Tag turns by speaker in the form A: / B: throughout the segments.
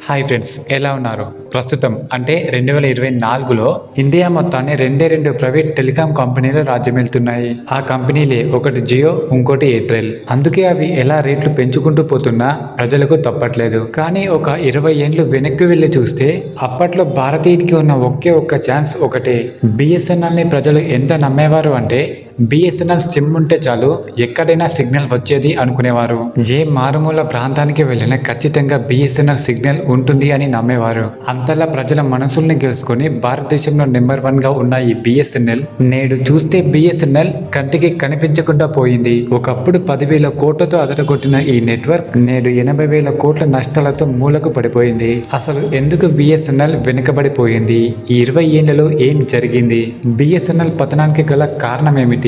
A: Hi friends, ఎలా ఉన్నారు? ప్రస్తుతం అంటే 2024లో ఇండియా మొత్తాన్ని రెండు ప్రైవేట్ టెలికాం కంపెనీలు రాజ్యమేలుతున్నాయి. ఆ కంపెనీలే ఒకటి జియో, ఇంకోటి ఎయిర్టెల్. అందుకే అవి ఎలా రేట్లు పెంచుకుంటూ పోతున్నా ప్రజలకు తప్పట్లేదు. కానీ ఒక 20 ఏండ్లు వెనక్కి వెళ్లి చూస్తే అప్పట్లో భారతీయుడికి ఉన్న ఒకే ఒక్క ఛాన్స్ ఒకటే. బిఎస్ఎన్ఎల్ ని ప్రజలు ఎంత నమ్మేవారు అంటే బిఎస్ఎన్ఎల్ సిమ్ ఉంటే చాలు ఎక్కడైనా సిగ్నల్ వచ్చేది అనుకునేవారు. ఏ మారుమూల ప్రాంతానికి వెళ్ళినా ఖచ్చితంగా బిఎస్ఎన్ఎల్ సిగ్నల్ ఉంటుంది అని నమ్మేవారు. అంతలా ప్రజల మనసుల్ని గెలుచుకొని భారతదేశంలో నెంబర్ 1 గా ఉన్న ఈ బిఎస్ఎన్ఎల్ నేడు చూస్తే బిఎస్ఎన్ఎల్ కంటికి కనిపించకుండా పోయింది. ఒకప్పుడు 10,000 కోట్లతో అదరగొట్టిన ఈ నెట్వర్క్ నేడు 80,000 కోట్ల నష్టాలతో మూలకు పడిపోయింది. అసలు ఎందుకు బిఎస్ఎన్ఎల్ వెనుకబడిపోయింది? ఈ 20 ఏళ్లలో ఏం జరిగింది? బిఎస్ఎన్ఎల్ పతనానికి గల కారణం ఏమిటి?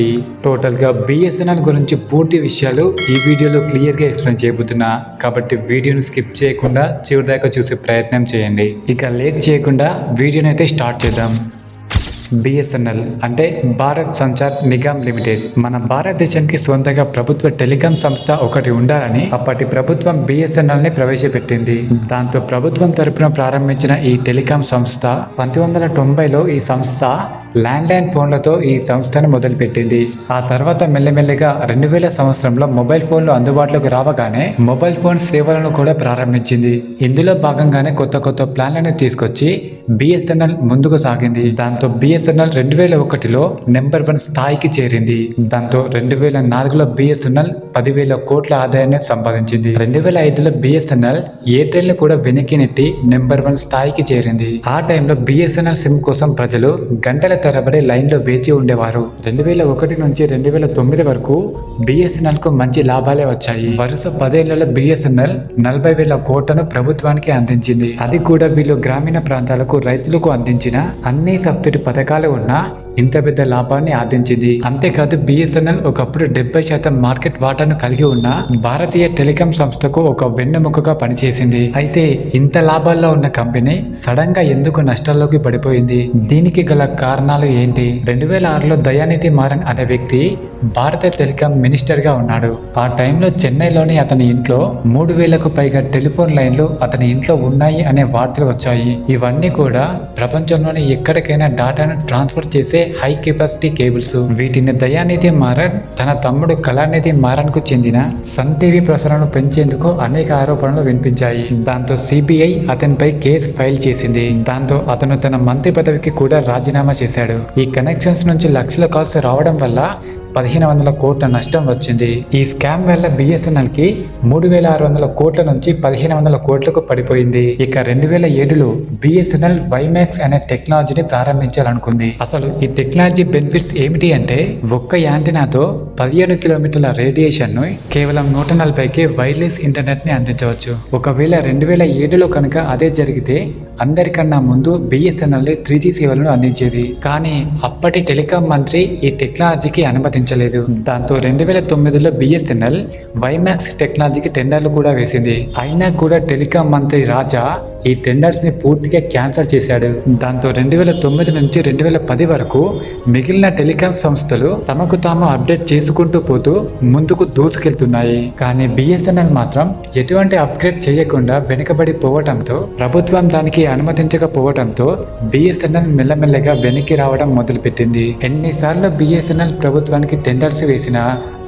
A: టోటల్ గా బిఎస్ఎన్ఎల్ గురించి పూర్తి విషయాలు ఈ వీడియోలో క్లియర్ గా ఎక్స్ప్లెయిన్ చేయబోతున్నా. కాబట్టి వీడియోను స్కిప్ చేయకుండా చివరి దాకా చూసే ప్రయత్నం చేయండి. ఇక లేట్ చేయకుండా వీడియోని అయితే స్టార్ట్ చేద్దాం. బిఎస్ఎన్ఎల్ అంటే భారత్ సంచార్ నిగమ్ లిమిటెడ్. మన భారతదేశానికి సొంతంగా ప్రభుత్వ టెలికాం సంస్థ ఒకటి ఉండాలని అప్పటి ప్రభుత్వం బిఎస్ఎన్ఎల్ ని ప్రవేశపెట్టింది. దాంతో ప్రభుత్వం తరపున ప్రారంభించిన ఈ టెలికాం సంస్థ 1990లో ఈ సంస్థ ల్యాండ్లైన్ ఫోన్లతో ఈ సంస్థను మొదలుపెట్టింది. ఆ తర్వాత మెల్లమెల్లగా 2000 సంవత్సరంలో మొబైల్ ఫోన్లు అందుబాటులోకి రావగానే మొబైల్ ఫోన్ సేవలను కూడా ప్రారంభించింది. ఇందులో భాగంగానే కొత్త ప్లాన్లను తీసుకొచ్చి బిఎస్ఎన్ఎల్ ముందుకు సాగింది. దాంతో బిఎస్ఎన్ఎల్ 2001లో నెంబర్ 1 స్థాయికి చేరింది. దాంతో 2004లో బిఎస్ఎన్ఎల్ 10,000 కోట్ల ఆదాయాన్ని సంపాదించింది. 2005లో బిఎస్ఎన్ఎల్ ఎయిర్టెల్ ను కూడా వెనక్కి నెట్టి నెంబర్ 1 స్థాయికి చేరింది. ఆ టైంలో బిఎస్ఎన్ఎల్ సిమ్ కోసం ప్రజలు గంటల తరబడి లైన్లో వేచి ఉండేవారు. 2001 నుంచి 2009 వరకు బిఎస్ఎన్ఎల్ కు మంచి లాభాలే వచ్చాయి. వరుస 10 ఏళ్లలో బిఎస్ఎన్ఎల్ 40,000 కోట్లను ప్రభుత్వానికి అందించింది. అది కూడా వీళ్ళు గ్రామీణ ప్రాంతాలకు రైతులకు అందించిన అన్ని సబ్సిడీ పథకాలు ఉన్నా ఇంత పెద్ద లాభాన్ని ఆర్జించింది. అంతేకాదు బిఎస్ఎన్ఎల్ ఒకప్పుడు 70% మార్కెట్ వాటాను కలిగి ఉన్న భారతీయ టెలికాం సంస్థకు ఒక వెన్నెముకగా పనిచేసింది. అయితే ఇంత లాభాల్లో ఉన్న కంపెనీ సడన్ గా ఎందుకు నష్టాల్లోకి పడిపోయింది? దీనికి గల కారణాలు ఏంటి? 2006లో దయానిధి మారన్ అనే వ్యక్తి భారత టెలికాం మినిస్టర్ గా ఉన్నాడు. ఆ టైంలో చెన్నైలోని అతని ఇంట్లో 3,000కు పైగా టెలిఫోన్ లైన్లు అతని ఇంట్లో ఉన్నాయి అనే వార్తలు వచ్చాయి. ఇవన్నీ కూడా ప్రపంచంలోని ఎక్కడికైనా డాటాను ట్రాన్స్ఫర్ చేసే హై కెపాసిటీ కేబుల్స్. వీటిని దయానిధి మారన్ తన తమ్ముడు కళానిధి మారన్ కు చెందిన సన్ టీవీ ప్రసారాలను పెంచేందుకు అనేక ఆరోపణలు వినిపించాయి. దాంతో సిబిఐ అతనిపై కేసు ఫైల్ చేసింది. దాంతో అతను తన మంత్రి పదవికి కూడా రాజీనామా చేశాడు. ఈ కనెక్షన్స్ నుంచి లక్షల కాల్స్ రావడం వల్ల 1,500 కోట్ల నష్టం వచ్చింది. ఈ స్కామ్ వల్ల బిఎస్ఎన్ఎల్ కి 3,600 కోట్ల నుంచి 1,500 కోట్లకు పడిపోయింది. ఇక 2007లో బిఎస్ఎన్ఎల్ వైమాక్స్ అనే టెక్నాలజీని ప్రారంభించాలనుకుంది. అసలు ఈ టెక్నాలజీ బెనిఫిట్స్ ఏమిటి అంటే ఒక్క యాంటెనాతో 15 కిలోమీటర్ల రేడియేషన్ ను కేవలం 140కి వైర్లెస్ ఇంటర్నెట్ ని అందించవచ్చు. ఒకవేళ 2007లో కనుక అదే జరిగితే అందరికన్నా ముందు బిఎస్ఎన్ఎల్ 3G సేవలను అందించేది. కానీ అప్పటి టెలికాం మంత్రి ఈ టెక్నాలజీకి అనుమతించలేదు. దాంతో 2009లో బిఎస్ఎన్ఎల్ వైమాక్స్ టెక్నాలజీకి టెండర్లు కూడా వేసింది. అయినా కూడా టెలికాం మంత్రి రాజా ఈ టెండర్స్ ని పూర్తిగా క్యాన్సిల్ చేశాడు. దాంతో 2009 నుంచి 2010 వరకు మిగిలిన టెలికాం సంస్థలు తమకు తాము అప్డేట్ చేసుకుంటూ పోతూ ముందుకు దూసుకెళ్తున్నాయి. కానీ బిఎస్ఎన్ఎల్ మాత్రం ఎటువంటి అప్గ్రేడ్ చేయకుండా వెనుకబడి పోవడంతో ప్రభుత్వం దానికి అనుమతించకపోవడంతో బిఎస్ఎన్ఎల్ మెల్లమెల్లగా వెనక్కి రావడం మొదలుపెట్టింది. ఎన్నిసార్లు బిఎస్ఎన్ఎల్ ప్రభుత్వానికి టెండర్స్ వేసినా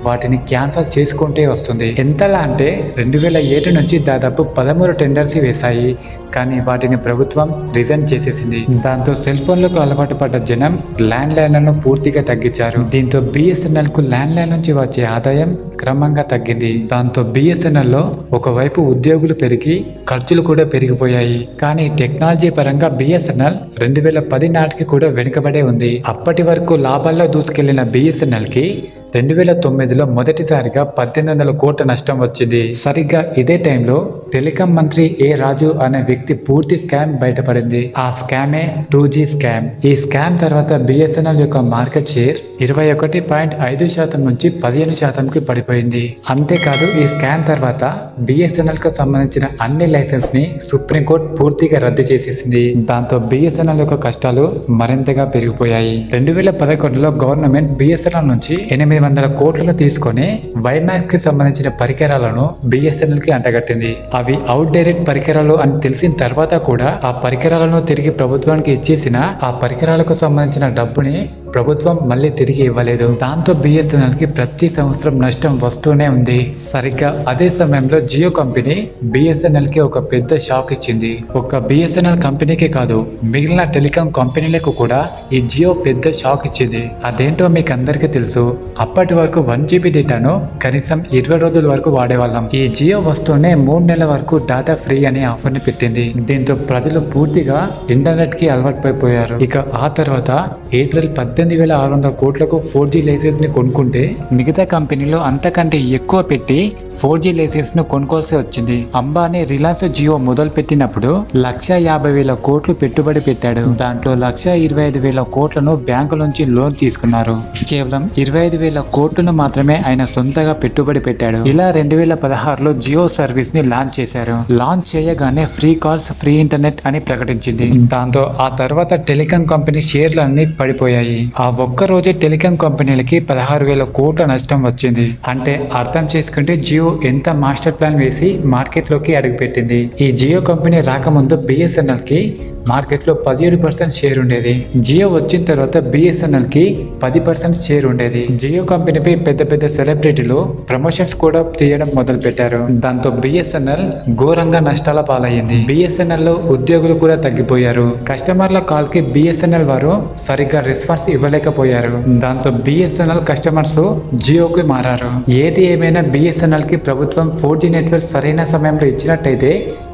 A: వాటిని క్యాన్సల్ చేసుకుంటే వస్తుంది. ఎంతలా అంటే 2007 నుంచి దాదాపు 13 టెండర్స్ వేశాయి. కానీ వాటిని ప్రభుత్వం రిజైన్ చేసేసింది. దాంతో సెల్ ఫోన్లకు అలవాటు పడ్డ జనం ల్యాండ్ లైన్లను పూర్తిగా తగ్గించారు. దీంతో బిఎస్ఎన్ఎల్ కు ల్యాండ్ లైన్ నుంచి వచ్చే ఆదాయం క్రమంగా తగ్గింది. దాంతో బిఎస్ఎన్ఎల్ లో ఒకవైపు ఉద్యోగులు పెరిగి ఖర్చులు కూడా పెరిగిపోయాయి. కానీ టెక్నాలజీ పరంగా బిఎస్ఎన్ఎల్ 2010 నాటికి కూడా వెనుకబడే ఉంది. అప్పటి వరకు లాభాల్లో దూసుకెళ్లిన బిఎస్ఎన్ఎల్ కి 2009లో మొదటిసారిగా 1,800 కోట్ల నష్టం వచ్చింది. సరిగ్గా ఇదే టైంలో టెలికాం మంత్రి ఏ రాజు అనే వ్యక్తి పూర్తి స్కామ్ బయటపడింది. ఆ స్కామే 2G స్కామ్. ఈ స్కామ్ తర్వాత బిఎస్ఎన్ఎల్ యొక్క మార్కెట్ షేర్ 21.5% నుంచి 15%కి పడిపోయింది. అంతేకాదు ఈ స్కామ్ తర్వాత బిఎస్ఎన్ఎల్ కు సంబంధించిన అన్ని లైసెన్స్ ని సుప్రీంకోర్టు పూర్తిగా రద్దు చేసేసింది. దాంతో బిఎస్ఎన్ఎల్ యొక్క కష్టాలు మరింతగా పెరిగిపోయాయి. 2011లో గవర్నమెంట్ బిఎస్ఎన్ఎల్ నుంచి 800 కోట్లను తీసుకొని వైమాక్స్ కి సంబంధించిన పరికరాలను బిఎస్ఎన్ఎల్ కి అంటగట్టింది. అవి అవుట్ డేటెడ్ పరికరాలు అని తెలిసిన తర్వాత కూడా ఆ పరికరాలను తిరిగి ప్రభుత్వానికి ఇచ్చేసిన ఆ పరికరాలకు సంబంధించిన డబ్బుని ప్రభుత్వం మళ్ళీ తిరిగి ఇవ్వలేదు. దాంతో బిఎస్ఎన్ఎల్ కి ప్రతి సంవత్సరం నష్టం వస్తూనే ఉంది. సరిగ్గా అదే సమయంలో జియో కంపెనీ బిఎస్ఎన్ఎల్ కి ఒక పెద్ద షాక్ ఇచ్చింది. ఒక బిఎస్ఎన్ఎల్ కంపెనీకే కాదు, మిగిలిన టెలికాం కంపెనీలకు కూడా ఈ జియో పెద్ద షాక్ ఇచ్చింది. అదేంటో మీకు అందరికీ తెలుసు. అప్పటి వరకు 1 GB డేటాను కనీసం 20 రోజుల వరకు వాడేవాళ్ళం. ఈ జియో వస్తూనే 3 నెలల వరకు డేటా ఫ్రీ అనే ఆఫర్ ని పెట్టింది. దీంతో ప్రజలు పూర్తిగా ఇంటర్నెట్ కి అలవాటు పడిపోయారు. ఇక ఆ తర్వాత ఎయిర్టెల్ 18,600 కోట్లకు 4G లైసెన్స్ ని కొనుక్కుంటే మిగతా కంపెనీలు అంతకంటే ఎక్కువ పెట్టి 4G లైసెన్స్ ను కొనుక్కోవాల్సి వచ్చింది. అంబానీ రిలయన్స్ జియో మొదలు పెట్టినప్పుడు 1,50,000 కోట్లు పెట్టుబడి పెట్టాడు. దాంట్లో 1,25,000 కోట్లను బ్యాంకు నుంచి లోన్ తీసుకున్నారు. కేవలం 25,000 కోట్లను మాత్రమే ఆయన సొంతగా పెట్టుబడి పెట్టాడు. ఇలా 2016లో జియో సర్వీస్ ని లాంచ్ చేశారు. లాంచ్ చేయగానే ఫ్రీ కాల్స్, ఫ్రీ ఇంటర్నెట్ అని ప్రకటించింది. దాంతో ఆ తర్వాత టెలికాం కంపెనీ షేర్లు అన్ని పడిపోయాయి. ఆ ఒక్క రోజే టెలికాం కంపెనీలకి 16,000 కోట్ల నష్టం వచ్చింది. అంటే అర్థం చేసుకుంటే జియో ఎంత మాస్టర్ ప్లాన్ వేసి మార్కెట్ లోకి అడుగుపెట్టింది. ఈ జియో కంపెనీ రాకముందు బిఎస్ఎన్ఎల్ కి మార్కెట్ లో 17% షేర్ ఉండేది. జియో వచ్చిన తర్వాత బిఎస్ఎన్ఎల్ కి 10% షేర్ ఉండేది. జియో కంపెనీపై పెద్ద పెద్ద సెలబ్రిటీలు ప్రమోషన్స్ కూడా తీయడం మొదలు పెట్టారు. దాంతో బిఎస్ఎన్ఎల్ ఘోరంగా నష్టాల పాలయ్యింది. బిఎస్ఎన్ఎల్ లో ఉద్యోగులు కూడా తగ్గిపోయారు. కస్టమర్ల కాల్ కి బిఎస్ఎన్ఎల్ వారు సరిగ్గా రెస్పాన్స్ ఇవ్వలేకపోయారు. దాంతో బిఎస్ఎన్ఎల్ కస్టమర్స్ జియోకి మారారు. ఏది ఏమైనా బిఎస్ఎన్ఎల్ కి ప్రభుత్వం 4G నెట్వర్క్ సరైన సమయంలో ఇచ్చినట్టయితే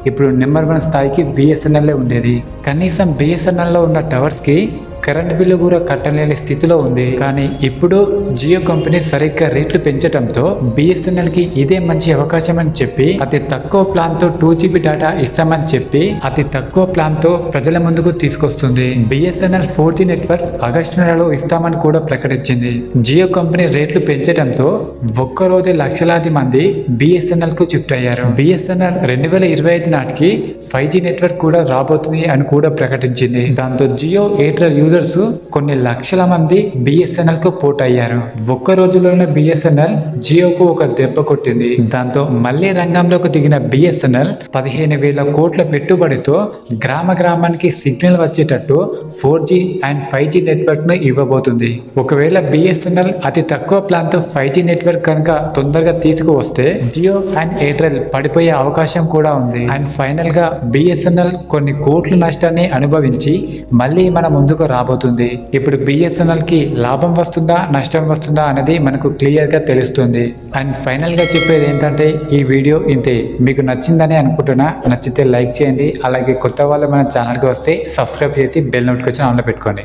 A: ఇప్పుడు నెంబర్ 1 స్థాయికి బిఎస్ఎన్ఎల్ ఉండేది. కనీసం బిఎస్ఎన్ఎల్ లో ఉన్న టవర్స్ కి కరెంట్ బిల్లు కూడా కట్టలేని స్థితిలో ఉంది. కానీ ఇప్పుడు జియో కంపెనీ సరిగ్గా రేట్లు పెంచడంతో బిఎస్ఎన్ఎల్ కి ఇదే మంచి అవకాశం అని చెప్పి అతి తక్కువ ప్లాన్ తో 2 GB డేటా ఇస్తామని చెప్పి అతి తక్కువ ప్లాన్ తో ప్రజల ముందుకు తీసుకొస్తుంది. బిఎస్ఎన్ఎల్ 4G నెట్వర్క్ ఆగస్టు నెలలో ఇస్తామని కూడా ప్రకటించింది. జియో కంపెనీ రేట్లు పెంచడంతో ఒక్కరోజే లక్షలాది మంది బిఎస్ఎన్ఎల్ కు షిఫ్ట్ అయ్యారు. బిఎస్ఎన్ఎల్ 2025 నాటికి 5G నెట్వర్క్ కూడా రాబోతుంది అని కూడా ప్రకటించింది. దాంతో జియో, ఎయిర్టెల్ యూజర్స్ కొన్ని లక్షల మంది బిఎస్ఎన్ఎల్ కు పోర్ట్ అయ్యారు. ఒక్క రోజులోనే బిఎస్ఎన్ఎల్ జియోకు ఒక దెబ్బ కొట్టింది. దాంతో మళ్లీ రంగంలోకి దిగిన బిఎస్ఎన్ఎల్ 15,000 కోట్ల పెట్టుబడితో గ్రామ గ్రామానికి సిగ్నల్ వచ్చేటట్టు 4G అండ్ 5G నెట్వర్క్ ను ఇవ్వబోతుంది. ఒకవేళ బిఎస్ఎన్ఎల్ అతి తక్కువ ప్లాన్ తో 5G నెట్వర్క్ కనుక తొందరగా తీసుకువస్తే జియో అండ్ ఎయిర్టెల్ పడిపోయే అవకాశం కూడా ఉంది. అండ్ ఫైనల్ గా బిఎస్ఎన్ఎల్ కొన్ని కోట్ల నష్టాన్ని అనుభవించి మళ్ళీ మన ముందుకు రాబోతుంది. ఇప్పుడు బిఎస్ఎన్ఎల్ కి లాభం వస్తుందా, నష్టం వస్తుందా అనేది మనకు క్లియర్ గా తెలుస్తుంది. అండ్ ఫైనల్ గా చెప్పేది ఏంటంటే ఈ వీడియో ఇంతే. మీకు నచ్చిందని అనుకుంటున్నా. నచ్చితే లైక్ చేయండి. అలాగే కొత్త వాళ్ళు మన ఛానల్కి వస్తే సబ్స్క్రైబ్ చేసి బెల్ నోటిఫికేషన్ ఆన్లో పెట్టుకోండి.